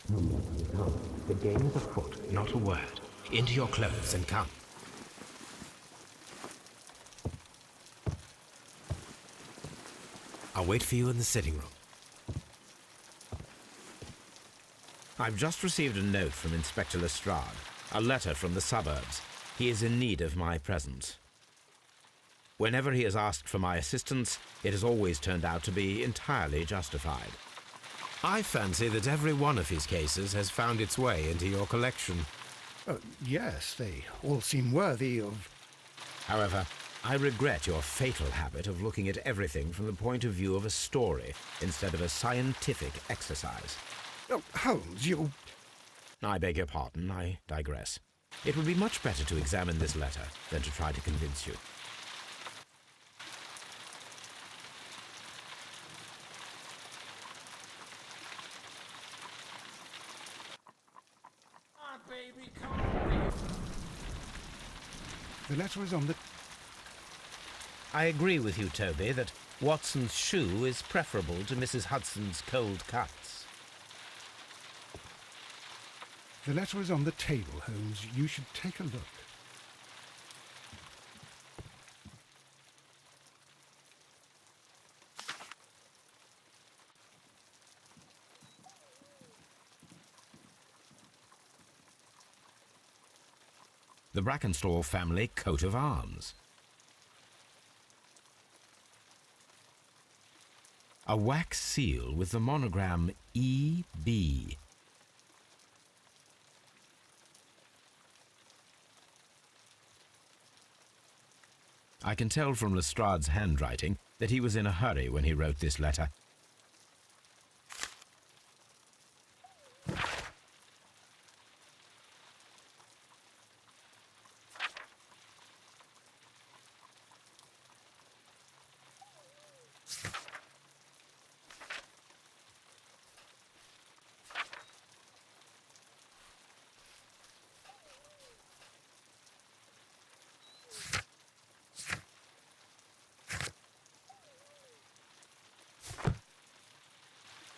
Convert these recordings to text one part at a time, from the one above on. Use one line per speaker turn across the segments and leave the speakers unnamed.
Come. The game is afoot. Not a word. Into your clothes and come. I'll wait for you in the sitting room. I've just received a note from Inspector Lestrade, a letter from the suburbs. He is in need of my presence. Whenever he has asked for my assistance, it has always turned out to be entirely justified. I fancy that every one of his cases has found its way into your collection.
Yes, they all seem worthy of...
However, I regret your fatal habit of looking at everything from the point of view of a story instead of a scientific exercise.
Oh, Holmes, you...
I beg your pardon, I digress. It would be much better to examine this letter than to try to convince you.
Baby, come on.
The letter is on the...
I agree with you, Toby, that Watson's shoe is preferable to Mrs. Hudson's cold cuts.
The letter is on the table, Holmes. You should take a look.
The Brackenstall family coat of arms. A wax seal with the monogram E.B. I can tell from Lestrade's handwriting that he was in a hurry when he wrote this letter.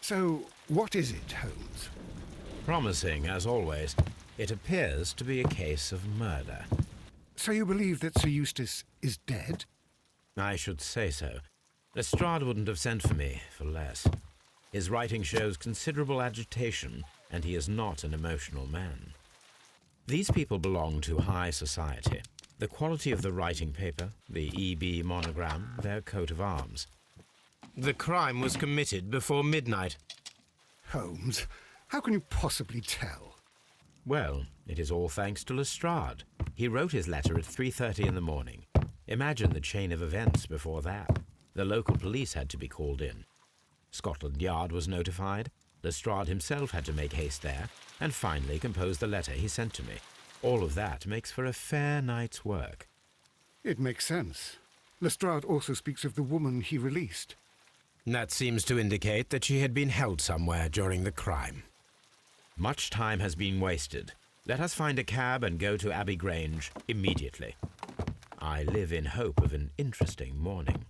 So, what is it, Holmes?
Promising, as always. It appears to be a case of murder.
So you believe that Sir Eustace is dead?
I should say so. Lestrade wouldn't have sent for me for less. His writing shows considerable agitation, and he is not an emotional man. These people belong to high society. The quality of the writing paper, the E.B. monogram, their coat of arms. The crime was committed before midnight.
Holmes, how can you possibly tell?
Well, it is all thanks to Lestrade. He wrote his letter at 3:30 in the morning. Imagine the chain of events before that. The local police had to be called in. Scotland Yard was notified. Lestrade himself had to make haste there, and finally compose the letter he sent to me. All of that makes for a fair night's work.
It makes sense. Lestrade also speaks of the woman he released.
That seems to indicate that she had been held somewhere during the crime. Much time has been wasted. Let us find a cab and go to Abbey Grange immediately. I live in hope of an interesting morning.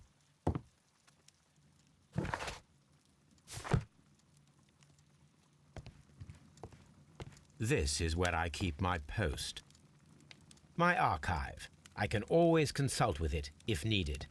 This is where I keep my post. My archive. I can always consult with it if needed.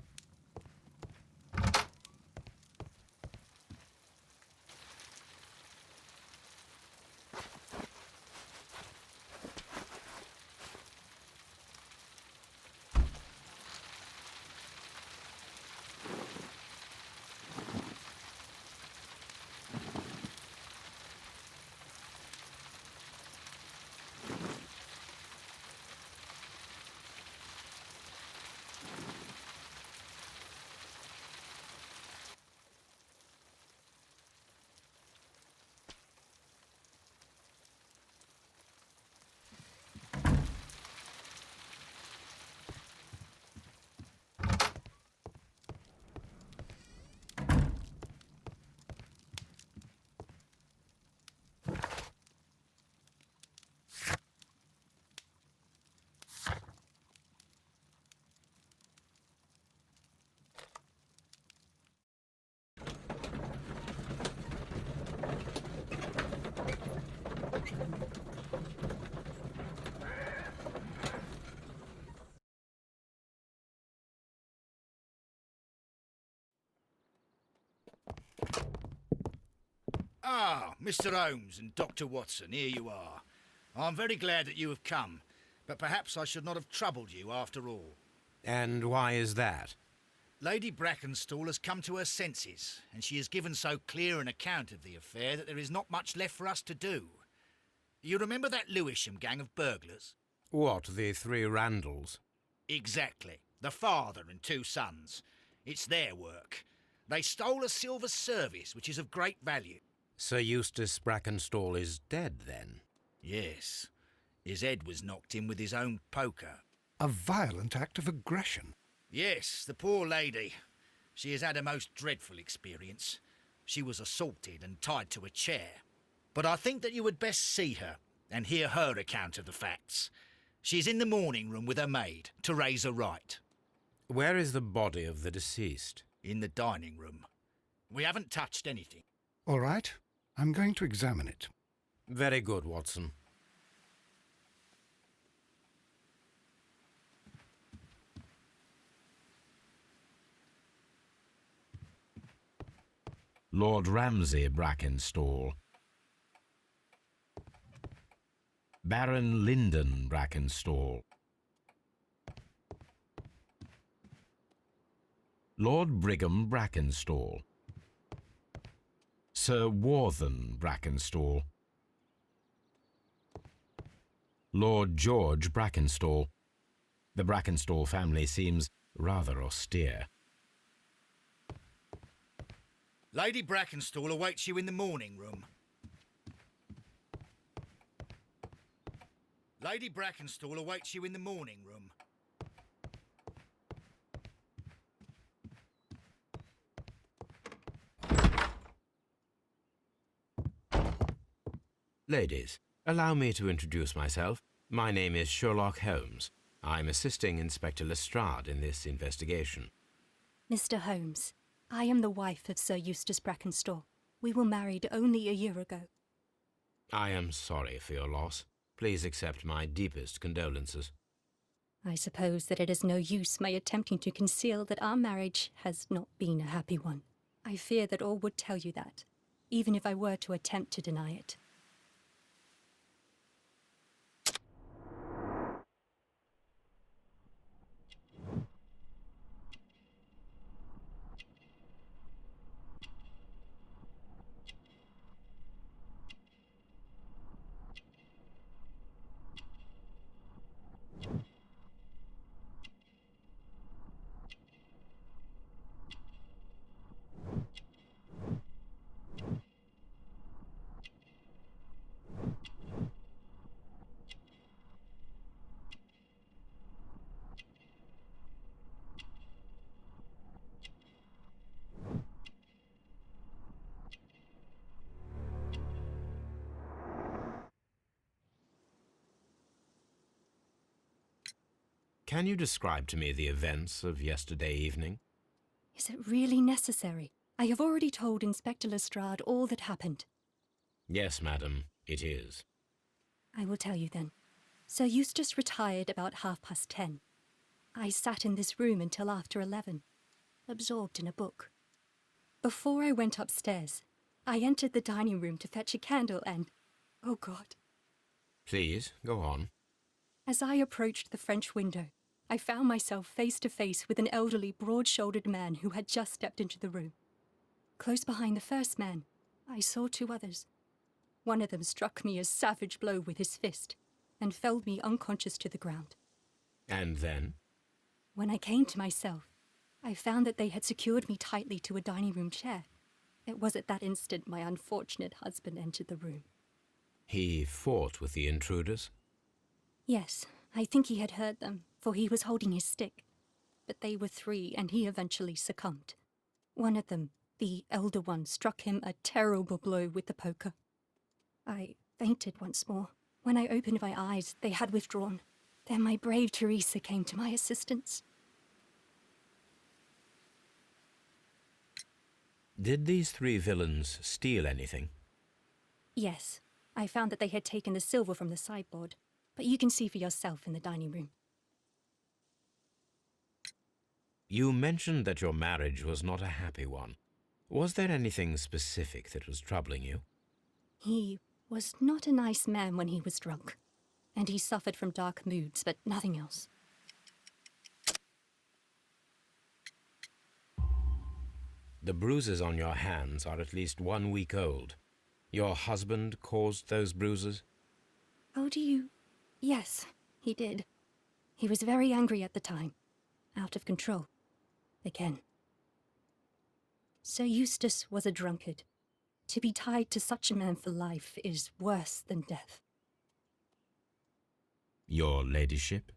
Ah, Mr. Holmes and Dr. Watson, here you are. I'm very glad that you have come, but perhaps I should not have troubled you after all.
And why is that?
Lady Brackenstall has come to her senses, and she has given so clear an account of the affair that there is not much left for us to do. You remember that Lewisham gang of burglars?
What, the three Randalls?
Exactly. The father and two sons. It's their work. They stole a silver service, which is of great value.
Sir Eustace Brackenstall is dead, then?
Yes. His head was knocked in with his own poker.
A violent act of aggression.
Yes, the poor lady. She has had a most dreadful experience. She was assaulted and tied to a chair. But I think that you would best see her and hear her account of the facts. She's in the morning room with her maid, Teresa Wright.
Where is the body of the deceased?
In the dining room. We haven't touched anything.
All right, I'm going to examine it.
Very good, Watson. Lord Ramsay Brackenstall. Baron Lyndon Brackenstall. Lord Brigham Brackenstall. Sir Warthen Brackenstall. Lord George Brackenstall. The Brackenstall family seems rather austere.
Lady Brackenstall awaits you in the morning room. Lady Brackenstall awaits you in the morning room.
Ladies, allow me to introduce myself. My name is Sherlock Holmes. I'm assisting Inspector Lestrade in this investigation.
Mr. Holmes, I am the wife of Sir Eustace Brackenstall. We were married only a year ago.
I am sorry for your loss. Please accept my deepest condolences.
I suppose that it is no use my attempting to conceal that our marriage has not been a happy one. I fear that all would tell you that, even if I were to attempt to deny it.
Can you describe to me the events of yesterday evening?
Is it really necessary? I have already told Inspector Lestrade all that happened.
Yes, madam, it is.
I will tell you then. Sir Eustace retired about 10:30. I sat in this room until after 11, absorbed in a book. Before I went upstairs, I entered the dining room to fetch a candle and... oh God.
Please, go on.
As I approached the French window, I found myself face to face with an elderly, broad-shouldered man who had just stepped into the room. Close behind the first man, I saw two others. One of them struck me a savage blow with his fist and felled me unconscious to the ground.
And then?
When I came to myself, I found that they had secured me tightly to a dining room chair. It was at that instant my unfortunate husband entered the room.
He fought with the intruders?
Yes, I think he had heard them, for he was holding his stick. But they were three, and he eventually succumbed. One of them, the elder one, struck him a terrible blow with the poker. I fainted once more. When I opened my eyes, they had withdrawn. Then my brave Teresa came to my assistance.
Did these three villains steal anything?
Yes, I found that they had taken the silver from the sideboard, but you can see for yourself in the dining room.
You mentioned that your marriage was not a happy one. Was there anything specific that was troubling you?
He was not a nice man when he was drunk, and he suffered from dark moods, but nothing else.
The bruises on your hands are at least 1 week old. Your husband caused those bruises?
How do you... Yes, he did. He was very angry at the time. Out of control. Again. Sir Eustace was a drunkard. To be tied to such a man for life is worse than death.
Your ladyship?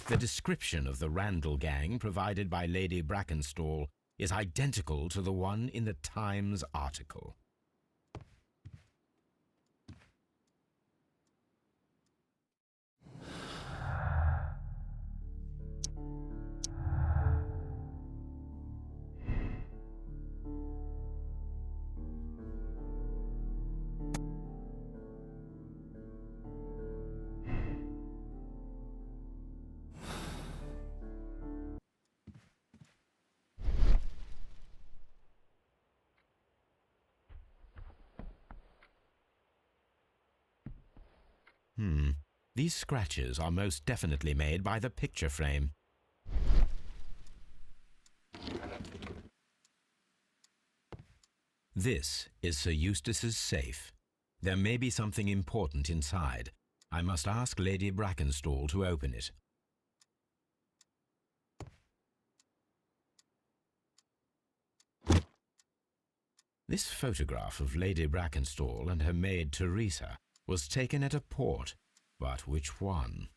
The description of the Randall gang provided by Lady Brackenstall is identical to the one in the Times article. These scratches are most definitely made by the picture frame. This is Sir Eustace's safe. There may be something important inside. I must ask Lady Brackenstall to open it. This photograph of Lady Brackenstall and her maid Teresa was taken at a port. But which one?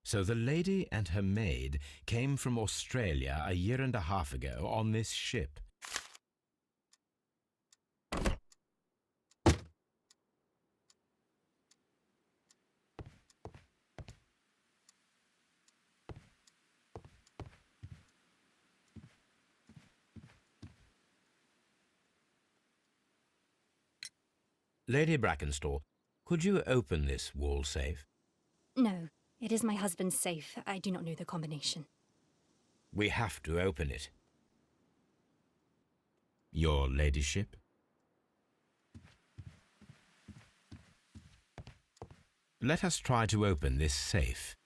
So the lady and her maid came from Australia a year and a half ago on this ship. Lady Brackenstall, could you open this wall safe?
No, it is my husband's safe. I do not know the combination.
We have to open it. Your ladyship? Let us try to open this safe.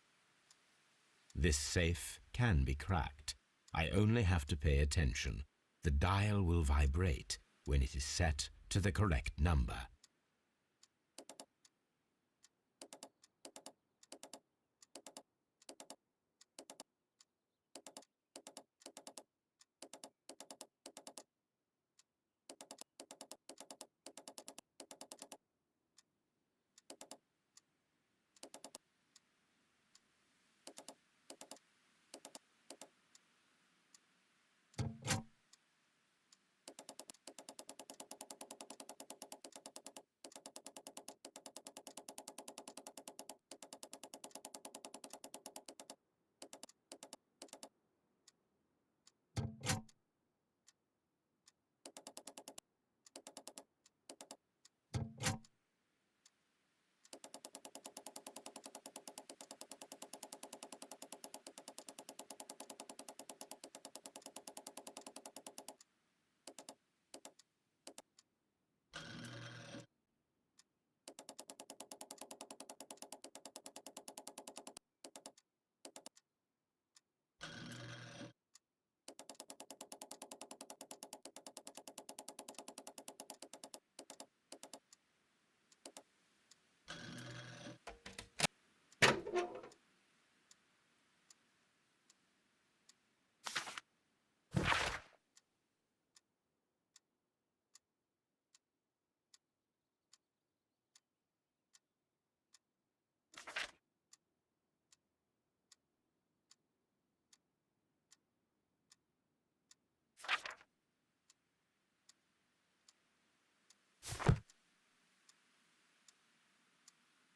This safe can be cracked. I only have to pay attention. The dial will vibrate when it is set to the correct number.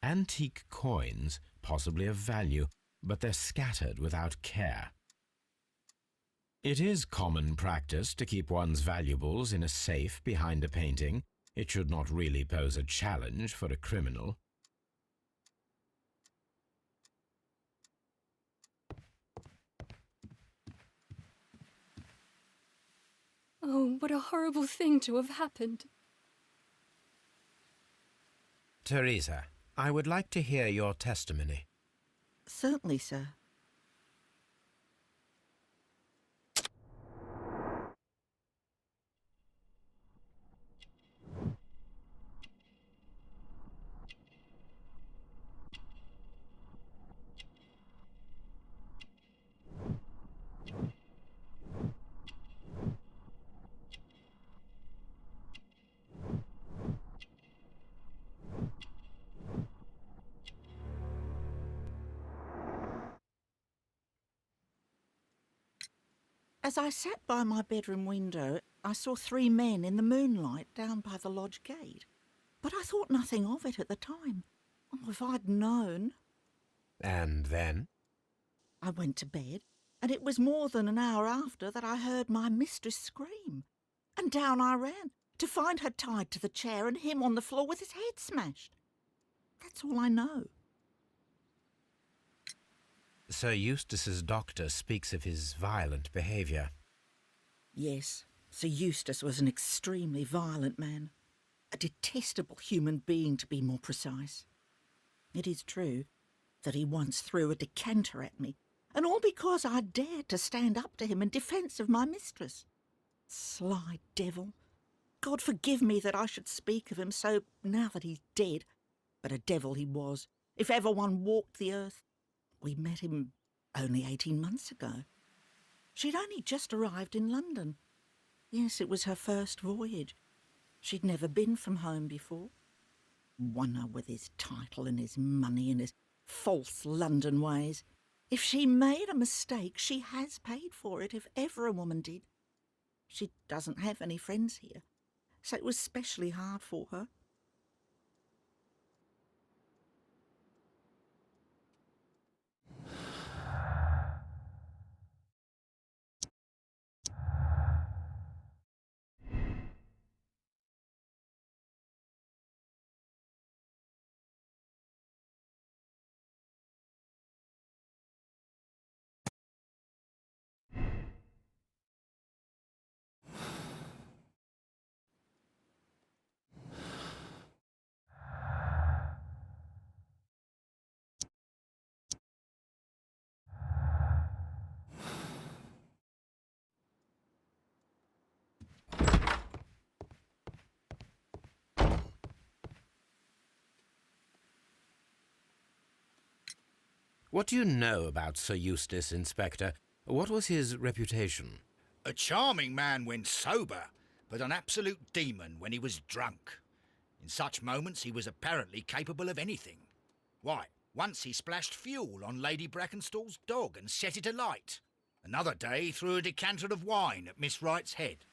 Antique coins, possibly of value, but they're scattered without care. It is common practice to keep one's valuables in a safe behind a painting. It should not really pose a challenge for a criminal.
Oh, what a horrible thing to have happened.
Teresa, I would like to hear your testimony.
Certainly, sir. As I sat by my bedroom window, I saw 3 men in the moonlight down by the lodge gate. But I thought nothing of it at the time. Oh, if I'd known.
And then?
I went to bed, and it was more than an hour after that I heard my mistress scream. And down I ran, to find her tied to the chair and him on the floor with his head smashed. That's all I know.
Sir Eustace's doctor speaks of his violent behaviour.
Yes, Sir Eustace was an extremely violent man. A detestable human being, to be more precise. It is true that he once threw a decanter at me, and all because I dared to stand up to him in defence of my mistress. Sly devil. God forgive me that I should speak of him so now that he's dead, but a devil he was, if ever one walked the earth. We met him only 18 months ago. She'd only just arrived in London. Yes, it was her first voyage. She'd never been from home before. Wonder with his title and his money and his false London ways. If she made a mistake, she has paid for it, if ever a woman did. She doesn't have any friends here, so it was specially hard for her.
What do you know about Sir Eustace, Inspector? What was his reputation?
A charming man when sober, but an absolute demon when he was drunk. In such moments he was apparently capable of anything. Why, once he splashed fuel on Lady Brackenstall's dog and set it alight. Another day he threw a decanter of wine at Miss Wright's head.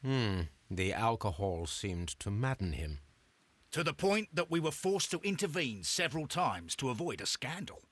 The alcohol seemed to madden him.
To the point that we were forced to intervene several times to avoid a scandal.